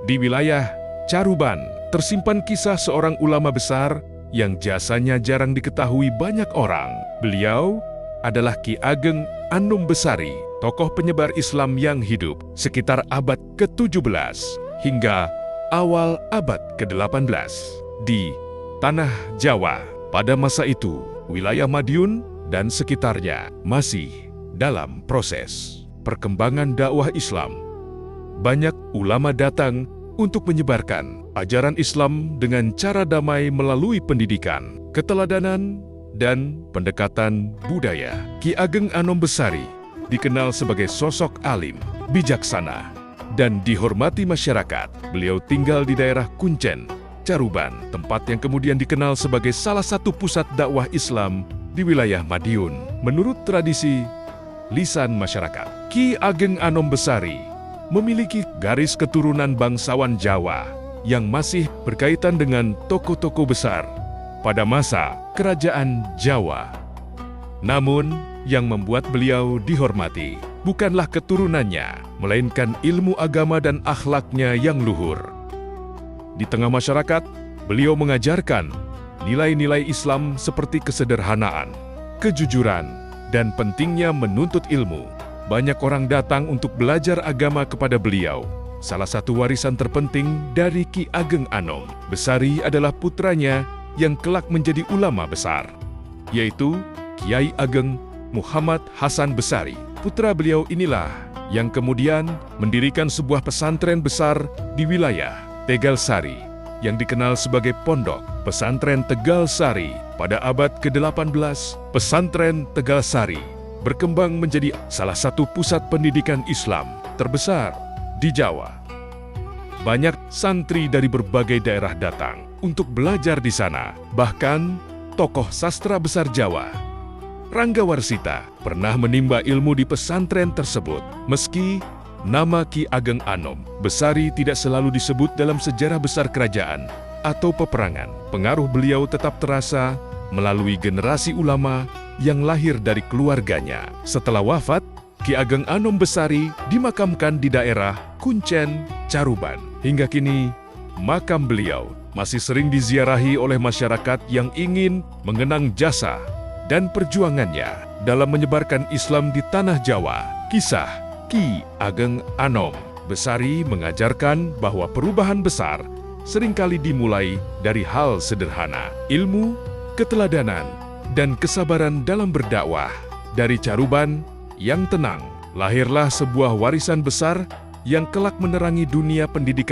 Di wilayah Caruban, tersimpan kisah seorang ulama besar yang jasanya jarang diketahui banyak orang. Beliau adalah Ki Ageng Anom Besari, tokoh penyebar Islam yang hidup sekitar abad ke-17 hingga awal abad ke-18 di Tanah Jawa. Pada masa itu, wilayah Madiun dan sekitarnya masih dalam proses perkembangan dakwah Islam. Banyak ulama datang untuk menyebarkan ajaran Islam dengan cara damai melalui pendidikan, keteladanan, dan pendekatan budaya. Ki Ageng Anom Besari dikenal sebagai sosok alim, bijaksana, dan dihormati masyarakat. Beliau tinggal di daerah Kuncen, Caruban, tempat yang kemudian dikenal sebagai salah satu pusat dakwah Islam di wilayah Madiun. Menurut tradisi lisan masyarakat, Ki Ageng Anom Besari memiliki garis keturunan bangsawan Jawa yang masih berkaitan dengan tokoh-tokoh besar pada masa kerajaan Jawa. Namun, yang membuat beliau dihormati bukanlah keturunannya, melainkan ilmu agama dan akhlaknya yang luhur. Di tengah masyarakat, beliau mengajarkan nilai-nilai Islam seperti kesederhanaan, kejujuran, dan pentingnya menuntut ilmu. Banyak orang datang untuk belajar agama kepada beliau. Salah satu warisan terpenting dari Ki Ageng Anom Besari adalah putranya yang kelak menjadi ulama besar, yaitu Kiai Ageng Muhammad Hasan Besari. Putra beliau inilah yang kemudian mendirikan sebuah pesantren besar di wilayah Tegal Sari yang dikenal sebagai Pondok Pesantren Tegal Sari. Pada abad ke-18, pesantren Tegal Sari berkembang menjadi salah satu pusat pendidikan Islam terbesar di Jawa. Banyak santri dari berbagai daerah datang untuk belajar di sana. Bahkan, tokoh sastra besar Jawa, Rangga Warsita, pernah menimba ilmu di pesantren tersebut. Meski nama Ki Ageng Anom Besari tidak selalu disebut dalam sejarah besar kerajaan atau peperangan, pengaruh beliau tetap terasa melalui generasi ulama yang lahir dari keluarganya. Setelah wafat, Ki Ageng Anom Besari dimakamkan di daerah Kuncen, Caruban. Hingga kini, makam beliau masih sering diziarahi oleh masyarakat yang ingin mengenang jasa dan perjuangannya dalam menyebarkan Islam di Tanah Jawa. Kisah Ki Ageng Anom Besari mengajarkan bahwa perubahan besar seringkali dimulai dari hal sederhana, ilmu, keteladanan, dan kesabaran dalam berdakwah. Dari Caruban yang tenang, lahirlah sebuah warisan besar yang kelak menerangi dunia pendidikan